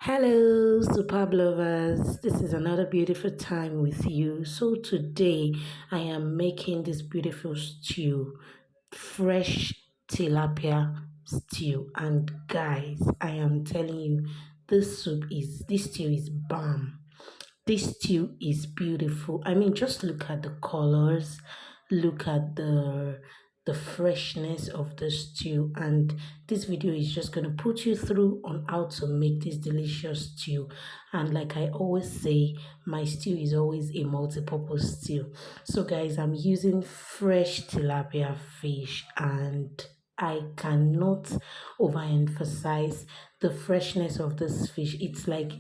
Hello, superb lovers. This is another beautiful time with you. So, today I am making this beautiful stew, fresh tilapia stew. And guys, I am telling you, this stew is bomb. This stew is beautiful. I mean, just look at the colors, look at the freshness of the stew, and this video is just going to put you through on how to make this delicious stew. And like I always say, my stew is always a multi-purpose stew. So guys, I'm using fresh tilapia fish, and I cannot overemphasize the freshness of this fish. It's like,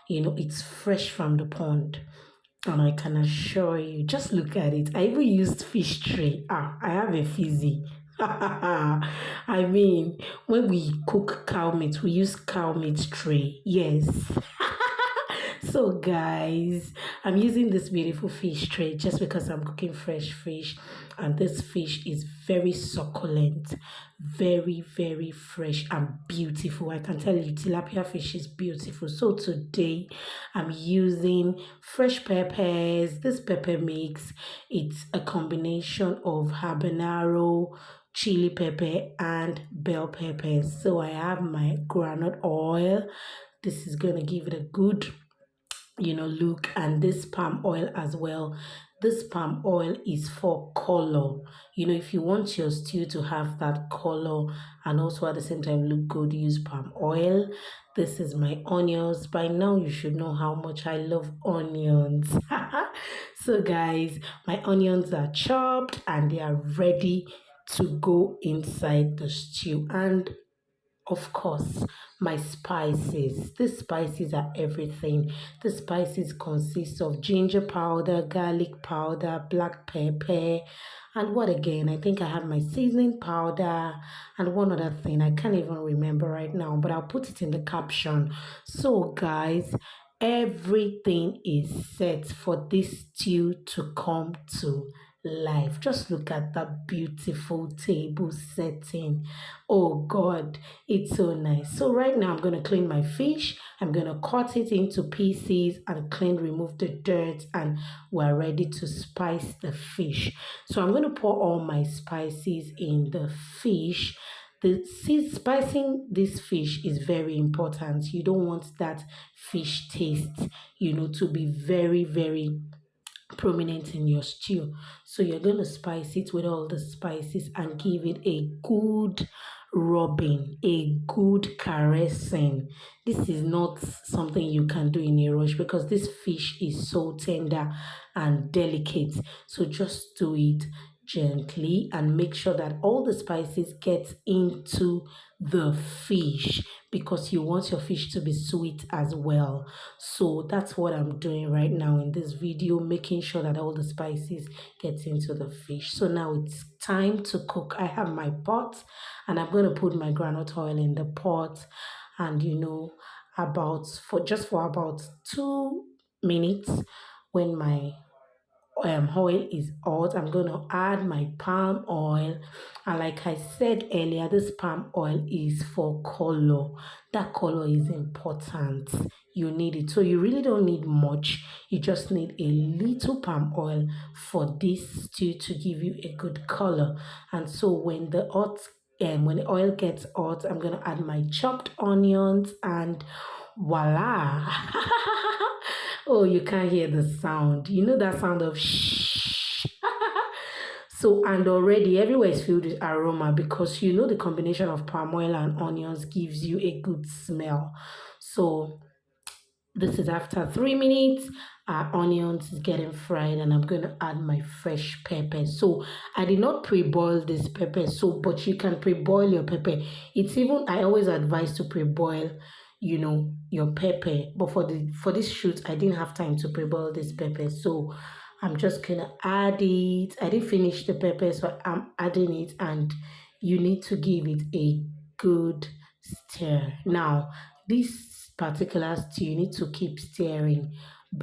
it's fresh from the pond. And I can assure you, just look at it. I even used fish tray. I have a fizzy. I mean, when we cook cow meat, we use cow meat tray. Yes. So guys, I'm using this beautiful fish tray just because I'm cooking fresh fish, and this fish is very succulent, very fresh and beautiful. I can tell you tilapia fish is beautiful. So today I'm using fresh peppers. This pepper mix, it's a combination of habanero, chili pepper and bell peppers. So I have my groundnut oil. This is going to give it a good look, and this palm oil as well. This palm oil is for color. If you want your stew to have that color and also at the same time look good, use palm oil. This is my onions. By now you should know how much I love onions. So guys, my onions are chopped and they are ready to go inside the stew. And of course, my spices. These spices are everything. The spices consist of ginger powder, garlic powder, black pepper, and what again? I think I have my seasoning powder and one other thing. I can't even remember right now, but I'll put it in the caption. So guys, everything is set for this stew to come to life. Just look at that beautiful table setting. Oh God, it's so nice. So right now I'm going to clean my fish. I'm going to cut it into pieces and remove the dirt, and we're ready to spice the fish. So I'm going to pour all my spices in the fish. Spicing this fish is very important. You don't want that fish taste, to be very prominent in your stew. So you're going to spice it with all the spices and give it a good rubbing, a good caressing. This is not something you can do in a rush because this fish is so tender and delicate. So just do it gently and make sure that all the spices get into the fish, because you want your fish to be sweet as well. So that's what I'm doing right now in this video, making sure that all the spices get into the fish. So now it's time to cook. I have my pot and I'm going to put my groundnut oil in the pot, and for about 2 minutes, when my oil is hot, I'm going to add my palm oil. And like I said earlier, this palm oil is for color. That color is important. You need it. So you really don't need much. You just need a little palm oil for this stew to give you a good color. And so when the oil gets hot, I'm going to add my chopped onions, and voila. Oh, you can't hear the sound. You know that sound of shh. So, and already everywhere is filled with aroma, because the combination of palm oil and onions gives you a good smell. So this is after 3 minutes. Our onions is getting fried, and I'm going to add my fresh pepper. So I did not pre-boil this pepper, but you can pre-boil your pepper. I always advise to pre-boil your pepper, but for this shoot I didn't have time to pre-boil this pepper, so I'm just gonna add it. I didn't finish the pepper, so I'm adding it, and you need to give it a good stir. Now this particular stew, you need to keep stirring,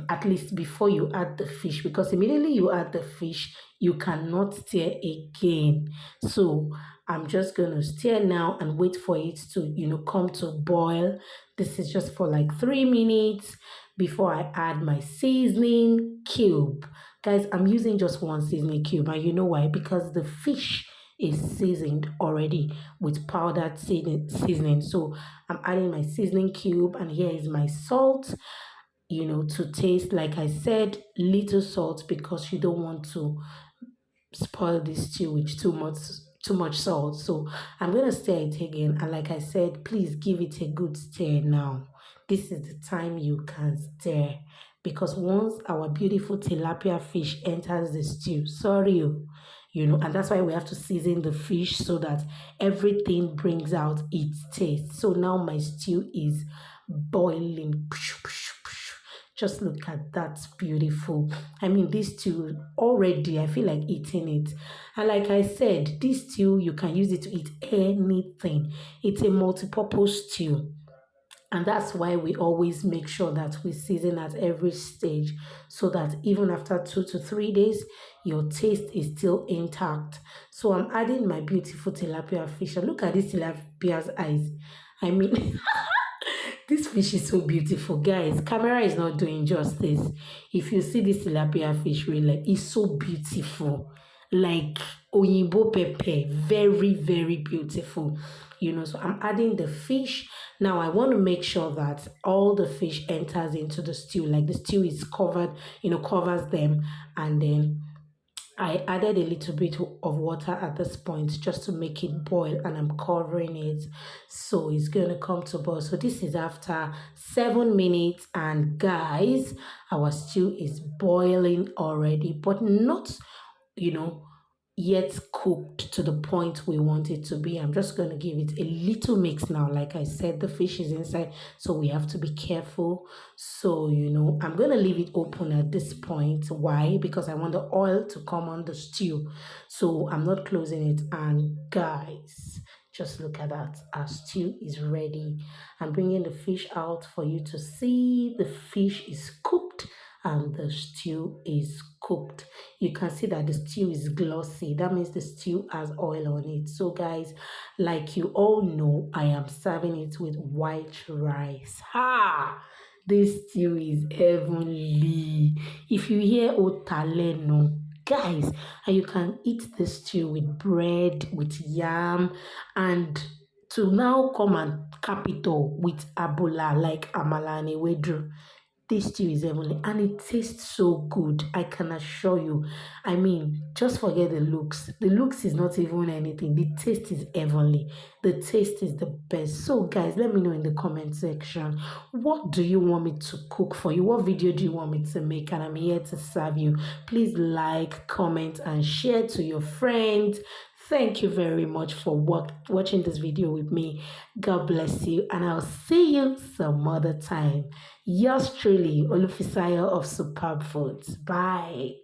at least before you add the fish, because immediately you add the fish, you cannot stir again. So I'm just going to stir now and wait for it to, come to boil. This is just for like 3 minutes before I add my seasoning cube. Guys, I'm using just one seasoning cube, and you know why? Because the fish is seasoned already with powdered seasoning. So I'm adding my seasoning cube, and here is my salt, to taste. Like I said, little salt, because you don't want to spoil this stew with too much salt. So I'm gonna stir it again, and like I said, please give it a good stir now. This is the time you can stir, because once our beautiful tilapia fish enters the stew, sorry, and that's why we have to season the fish so that everything brings out its taste. So now my stew is boiling. Just look at that, beautiful. I mean, this stew already, I feel like eating it. And like I said, this stew, you can use it to eat anything. It's a multi-purpose stew. And that's why we always make sure that we season at every stage, so that even after 2 to 3 days, your taste is still intact. So I'm adding my beautiful tilapia fish. And look at this tilapia's eyes. I mean, this fish is so beautiful, guys. Camera is not doing justice. If you see this tilapia fish, really, it's so beautiful. Like oyinbo pepper, very, very beautiful. So I'm adding the fish. Now I want to make sure that all the fish enters into the stew. Like the stew is covered, covers them, and then I added a little bit of water at this point just to make it boil, and I'm covering it, so it's going to come to boil. So this is after 7 minutes, and guys, our stew is boiling already, but not, you know, yet cooked to the point we want it to be. I'm just going to give it a little mix now. Like I said, the fish is inside, so we have to be careful. So, I'm going to leave it open at this point. Why? Because I want the oil to come on the stew. So I'm not closing it. And guys, just look at that. Our stew is ready. I'm bringing the fish out for you to see. The fish is cooked and the stew is cooked. You can see that the stew is glossy. That means the stew has oil on it. So guys, like you all know, I am serving it with white rice. This stew is heavenly. If you hear otaleno, guys, and you can eat the stew with bread, with yam, and to now come and cap it all with abola, like amala and ewedu. This stew is heavenly, and it tastes so good, I can assure you. I mean, just forget the looks. The looks is not even anything. The taste is heavenly. The taste is the best. So guys, let me know in the comment section, what do you want me to cook for you? What video do you want me to make? And I'm here to serve you. Please like, comment, and share to your friends. Thank you very much for watching this video with me. God bless you, and I'll see you some other time. Yours truly, Olufisayo of Superb Foods. Bye.